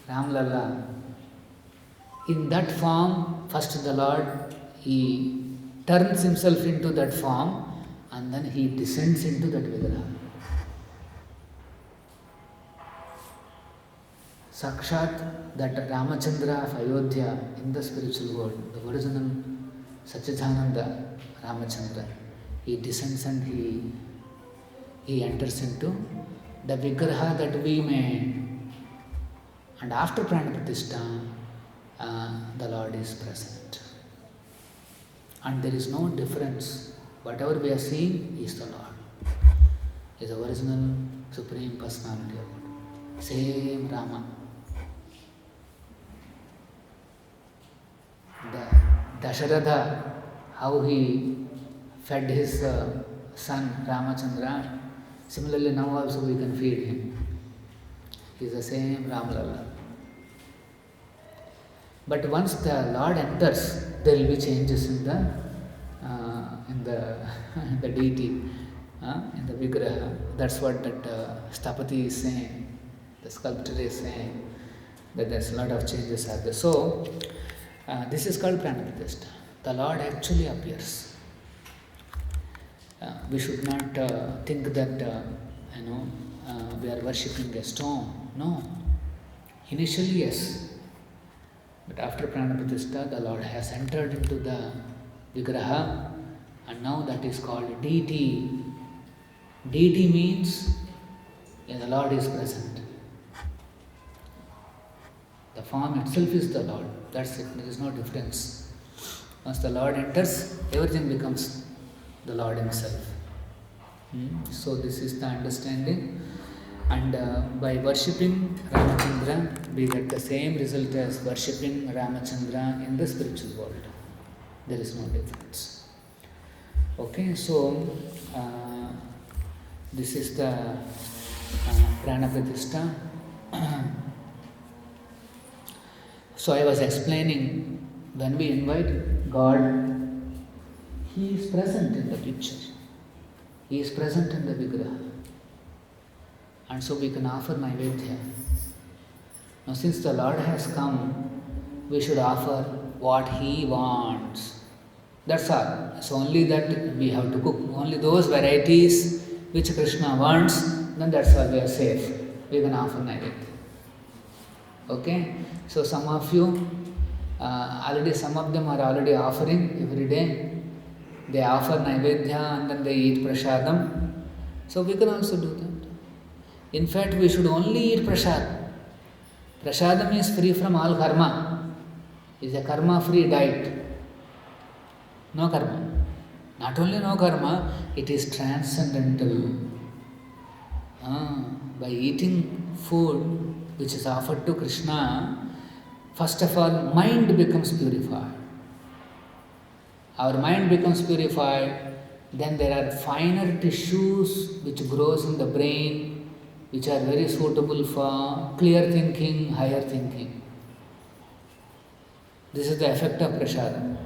Ram Lalla, in that form, first the Lord, he turns himself into that form and then he descends into that Vigraha. Sakshat, that Ramachandra of Ayodhya in the spiritual world, the original Satchidananda Ramachandra, he descends and he enters into the Vigraha that we made. And after Prana Pratishtha, the Lord is present. And there is no difference. Whatever we are seeing is the Lord. Is the original Supreme Personality of God. Same Rama. The Dasharatha, how he fed his son Ramachandra, similarly now also we can feed him. He is the same Ramlalla. But once the Lord enters, there will be changes in the deity, in the Vigraha. That's what that Stapati is saying, the sculptor is saying, that there's a lot of changes are there. So, this is called Prana Pratishtha. The Lord actually appears. We should not think that, we are worshipping a stone. No. Initially, yes. But after Prana Pratishtha, the Lord has entered into the Vigraha, and now that is called deity. Deity means the Lord is present. The form itself is the Lord. That's it. There is no difference. Once the Lord enters, everything becomes the Lord Himself. So this is the understanding. And by worshipping Ramachandra, we get the same result as worshipping Ramachandra in the spiritual world. There is no difference. Okay, so this is the Prana Pratishtha. So I was explaining, when we invite God, He is present in the picture. He is present in the Vigraha. And so we can offer Naivedya. Now since the Lord has come, we should offer what He wants. That's all. It's only that we have to cook only those varieties which Krishna wants, then that's all we are safe. We can offer Naivedya. Okay? So some of you, already some of them are already offering every day. They offer Naivedya and then they eat Prasadam. So we can also do that. In fact, we should only eat Prasad. Prasadam is free from all karma. It's a karma-free diet. No karma. Not only no karma, it is transcendental. By eating food which is offered to Krishna, first of all, mind becomes purified. Our mind becomes purified, then there are finer tissues which grows in the brain, which are very suitable for clear thinking, higher thinking. This is the effect of prasadam.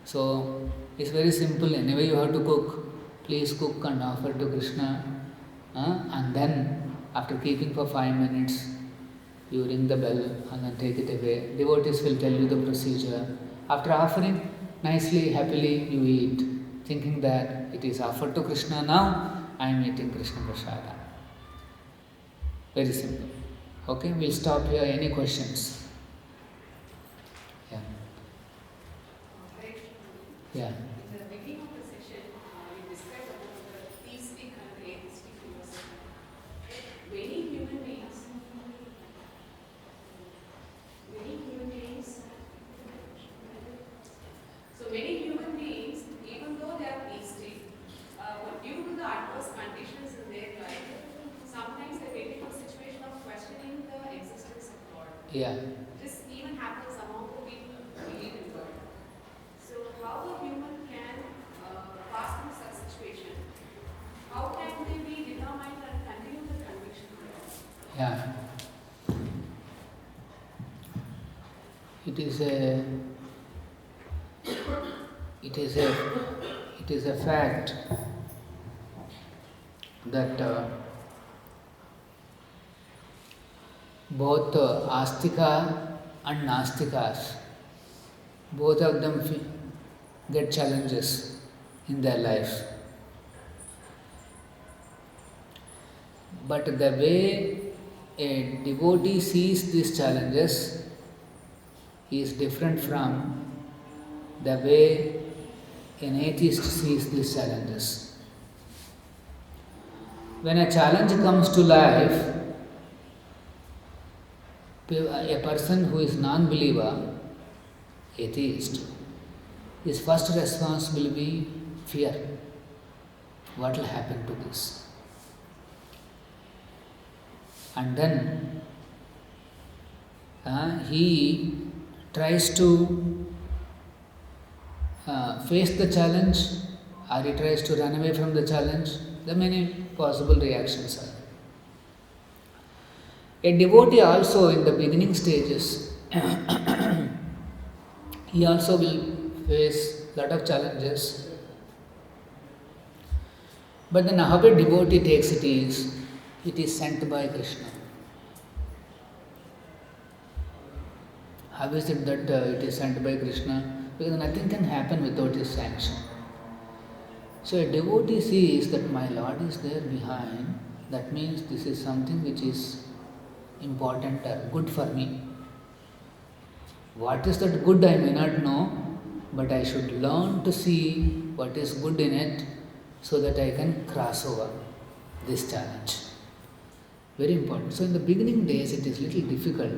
So, it's very simple. Anyway, you have to cook. Please cook and offer to Krishna. And then, after keeping for 5 minutes, you ring the bell and then take it away. Devotees will tell you the procedure. After offering, nicely, happily, you eat, thinking that it is offered to Krishna now, I am eating Krishna Prasada. Very simple. Okay, we'll stop here. Any questions? Yeah. Yeah. In the beginning of the session, you described about the theistic and the atheistic philosophy. Many human beings, even though they are theistic, but due to the adverse conditions in their life, sometimes they get into a situation of questioning the existence of God. Yeah. This even happens among the people who believe in God. So how a human can pass through such situation? How can they be determined and continue the conviction? Yeah. It is a fact that both Astika and Nastikas, both of them get challenges in their life. But the way a devotee sees these challenges is different from the way an atheist sees these challenges. When a challenge comes to life, a person who is non-believer, atheist, his first response will be fear. What will happen to this? And then he tries to face the challenge, or he tries to run away from the challenge. There are many possible reactions are. A devotee also in the beginning stages, he also will face lot of challenges. But then how a devotee takes it is sent by Krishna. How is it that it is sent by Krishna? Because nothing can happen without his sanction. So a devotee sees that my Lord is there behind. That means this is something which is important or good for me. What is that good I may not know, but I should learn to see what is good in it so that I can cross over this challenge. Very important. So in the beginning days it is little difficult.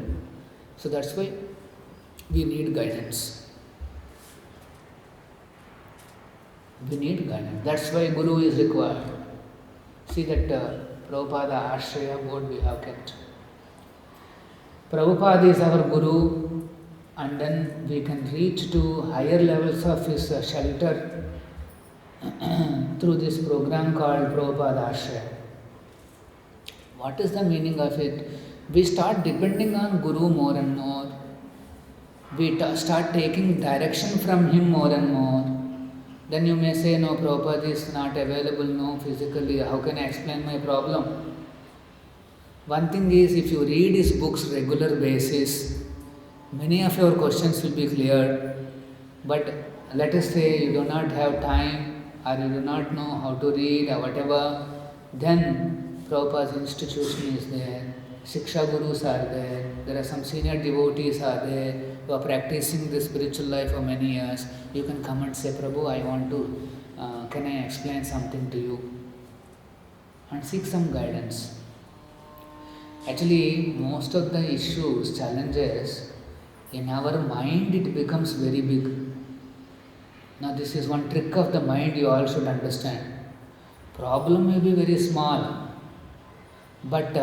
So that's why we need guidance. We need guidance. That's why Guru is required. See that Prabhupada Ashraya board we have kept. Prabhupada is our Guru, and then we can reach to higher levels of his shelter through this program called Prabhupada Ashraya. What is the meaning of it? We start depending on Guru more and more. We start taking direction from him more and more. Then you may say, no, Prabhupada is not available, no, physically, how can I explain my problem? One thing is, if you read his books regular basis, many of your questions will be cleared. But let us say you do not have time or you do not know how to read or whatever, then Prabhupada's institution is there, Shiksha Gurus are there are some senior devotees are there who are practicing the spiritual life for many years. You can come and say, Prabhu, I want to, can I explain something to you? And seek some guidance. Actually, most of the issues, challenges, in our mind it becomes very big. Now this is one trick of the mind you all should understand. Problem may be very small, but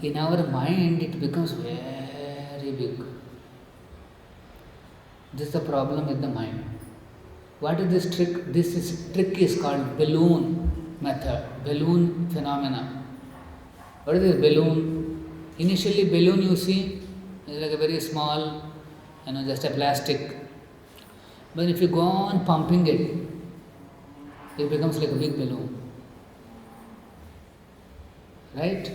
in our mind it becomes very big. This is the problem with the mind. What is this trick? Trick is called balloon method, balloon phenomena. What is this balloon? Initially balloon you see is like a very small, just a plastic. But if you go on pumping it, it becomes like a big balloon. Right?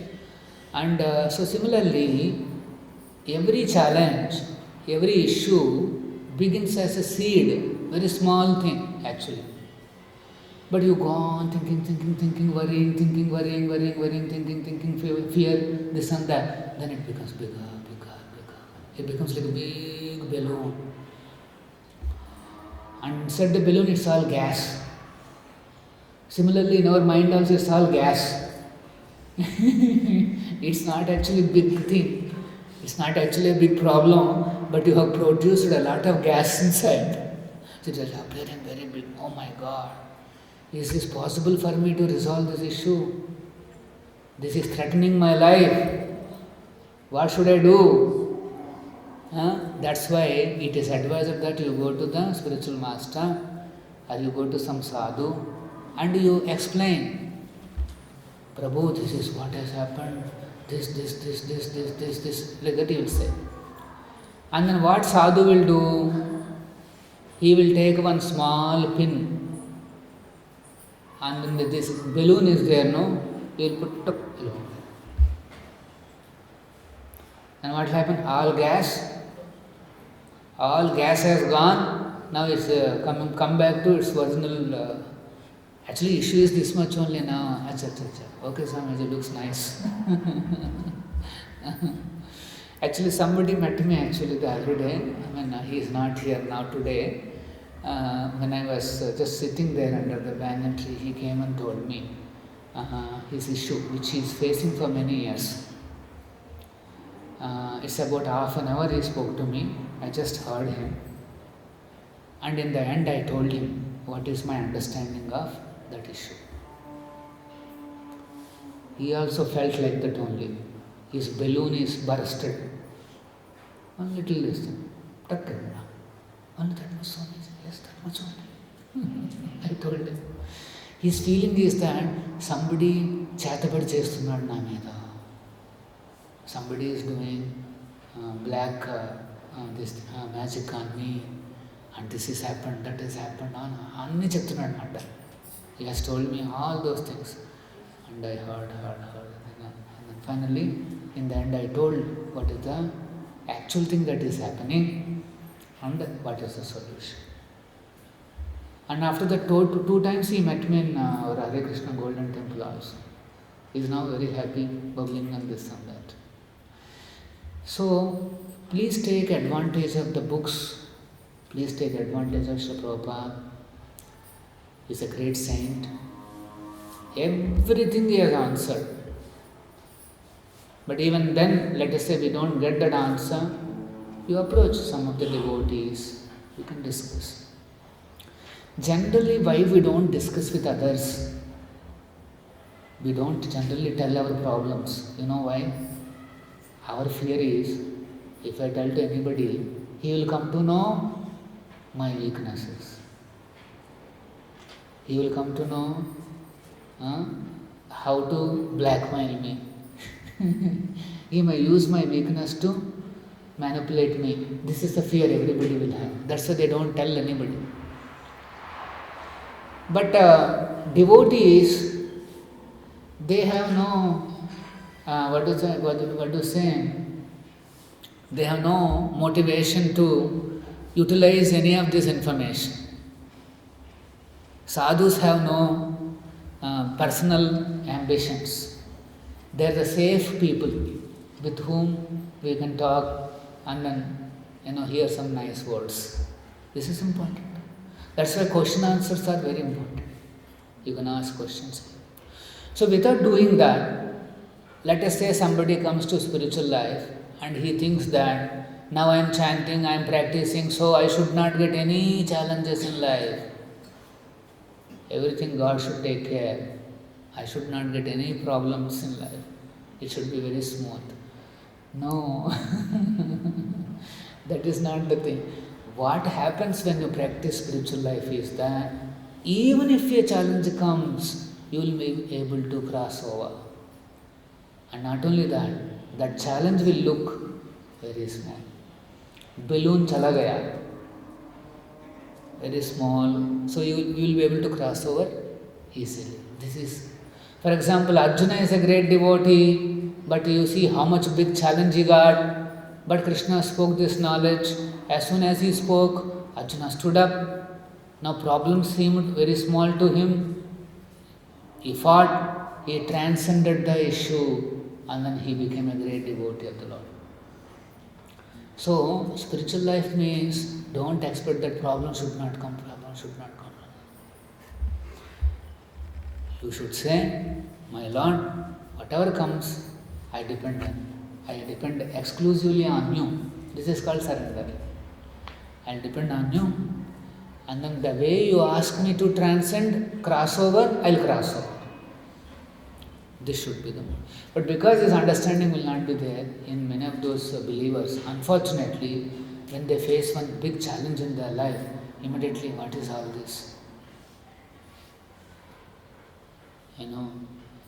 And so similarly, every challenge, every issue begins as a seed, very small thing actually. But you go on thinking, worrying, thinking, fear, this and that. Then it becomes bigger. It becomes like a big balloon. And inside the balloon it's all gas. Similarly in our mind also it's all gas. It's not actually a big thing. It's not actually a big problem, but you have produced a lot of gas inside. So it is appearing very big. Oh my God. Is this possible for me to resolve this issue? This is threatening my life. What should I do? That's why it is advised that you go to the spiritual master or you go to some sadhu and you explain, Prabhu, this is what has happened, this, like that you will say. And then what sadhu will do? He will take one small pin and then this balloon is there, no? He will put balloon. And what will happen? All gas has gone. Now it's come back to its original. Actually, issue is this much only now. Okay, Swamiji, it looks nice. Actually, somebody met me the other day. He is not here now today. When I was just sitting there under the banyan tree, he came and told me his issue, which he is facing for many years. It's about half an hour he spoke to me. I just heard him. And in the end I told him what is my understanding of that issue. He also felt like that only. His balloon is bursted. One little distance. Only that much only. Yes, that much only. I told him. His feeling is that somebody chattabad chestunnadu na meeda. Somebody is doing black magic on me, and this has happened, that has happened. Anni cheptunnadu anamata. He has told me all those things, and I heard. And then finally, in the end, I told what is the actual thing that is happening and what is the solution. And after that, two times he met me in our Hare Krishna Golden Temple also. He is now very happy, bubbling and this and that. So, please take advantage of the books. Please take advantage of Srila Prabhupada. He is a great saint. Everything he has answered. But even then, let us say we don't get that answer, you approach some of the devotees, you can discuss. Generally, why we don't discuss with others? We don't generally tell our problems. You know why? Our fear is, if I tell to anybody, he will come to know my weaknesses. He will come to know how to blackmail me. He may use my weakness to manipulate me. This is the fear everybody will have. That's why they don't tell anybody. But devotees, they have no, what to say? They have no motivation to utilize any of this information. Sadhus have no personal ambitions. They are the safe people with whom we can talk and then hear some nice words. This is important. That's why question answers are very important. You can ask questions. So without doing that, let us say somebody comes to spiritual life and he thinks that now I am chanting, I am practicing, so I should not get any challenges in life. Everything God should take care. I should not get any problems in life. It should be very smooth. No, that is not the thing. What happens when you practice spiritual life is that even if a challenge comes, you will be able to cross over. And not only that, that challenge will look very small. Balloon chala gaya. Very small. So you will be able to cross over easily. This is, for example, Arjuna is a great devotee, but you see how much big challenge he got. But Krishna spoke this knowledge. As soon as he spoke, Arjuna stood up. Now problems seemed very small to him. He fought, he transcended the issue, and then he became a great devotee of the Lord. So, spiritual life means don't expect that problem should not come. You should say, my Lord, whatever comes, I depend exclusively on you. This is called surrender. I'll depend on you. And then the way you ask me to transcend, cross over, I'll cross over. This should be the mode. But because this understanding will not be there in many of those believers, unfortunately, when they face one big challenge in their life, immediately, what is all this?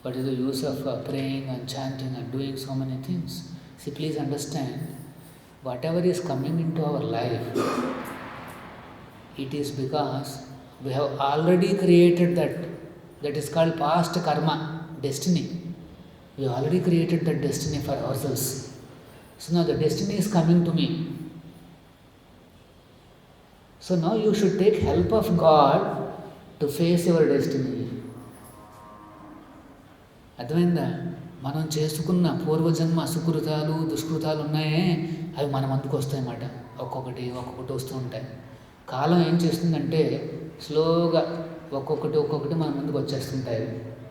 What is the use of praying and chanting and doing so many things? See, please understand, whatever is coming into our life, it is because we have already created that is called past karma, destiny. We have already created that destiny for ourselves. So now the destiny is coming to me. So now you should take help of God to face your destiny. అర్థమైందా? మనం చేసుకున్న పూర్వజన్మ సుకృతాలు దుష్కృతాలు ఉన్నాయే, అవి మన ముందుకు వస్తాయన్నమాట. ఒక్కొక్కటి వస్తూ ఉంటాయి. కాలం ఏం చేస్తుందంటే స్లోగా ఒక్కొక్కటి మన ముందుకు వచ్చేస్తుంటాయి,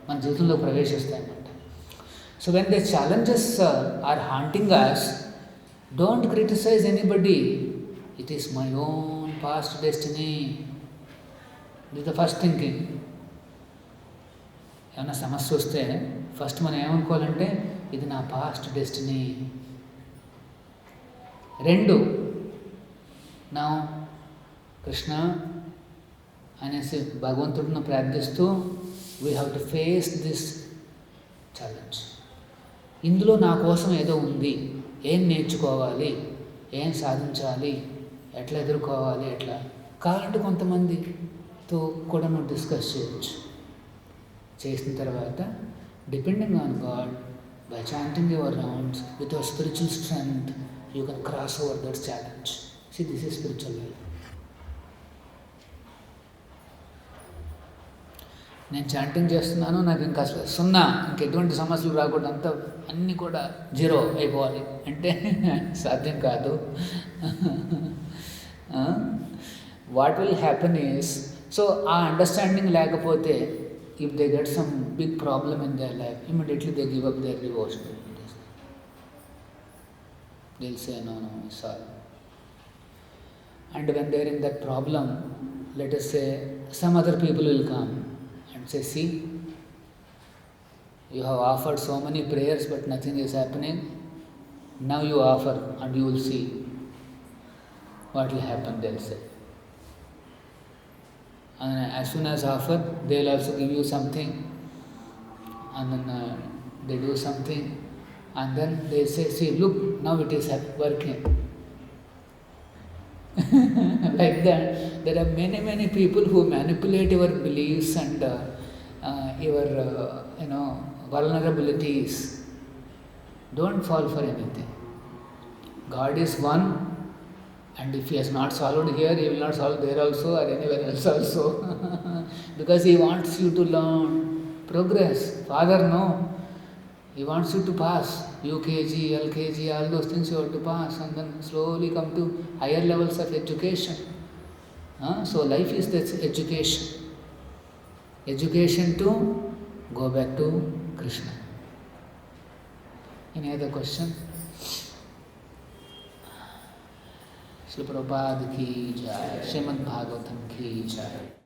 మన జీవితంలో ప్రవేశిస్తాయన్నమాట. So when the challenges are haunting us, don't criticize anybody. It is my own past destiny. This is the first thinking. ఏమైనా సమస్య వస్తే ఫస్ట్ మనం ఏమనుకోవాలంటే ఇది నా పాస్ట్ డెస్టినీ. 2, నా కృష్ణ అనేసి భగవంతుడిని ప్రార్థిస్తూ we have to face this challenge. ఇందులో నా కోసం ఏదో ఉంది, ఏం నేర్చుకోవాలి, ఏం సాధించాలి, ఎట్లా ఎదుర్కోవాలి, ఎట్లా కావాలంటే కొంతమందితో కూడా నువ్వు డిస్కస్ చేయొచ్చు. చేసిన తర్వాత depending on God, by chanting your rounds with your spiritual strength, you can cross over that challenge. See this is spiritual life. నేను చాంటింగ్ చేస్తున్నాను, నాకు ఇంకా అసలు సున్నా, ఇంకెటువంటి సమస్యలు రాకూడదు, అంతా అన్నీ కూడా జీరో అయిపోవాలి అంటే సాధ్యం కాదు. What will happen is, so ఆ అండర్స్టాండింగ్ లేకపోతే if they get some big problem in their life, immediately they give up their devotion. They'll say, no, it's all. And when they're in that problem, let us say, some other people will come and say, see, you have offered so many prayers but nothing is happening. Now you offer and you will see what will happen, they'll say. And as soon as offer, they will also give you something, and then they do something, and then they say, see, look, now it is working. Like that, there are many people who manipulate your beliefs and your vulnerabilities. Don't fall for anything. God is one, And if he has not solved here, he will not solve there also or anywhere else also. Because he wants you to learn, progress. Father, no. He wants you to pass. UKG, LKG, all those things you have to pass and then slowly come to higher levels of education. So life is this education. Education to go back to Krishna. Any other question? Srila Prabhupada ki jai, Srimad Bhagavatam ki jai.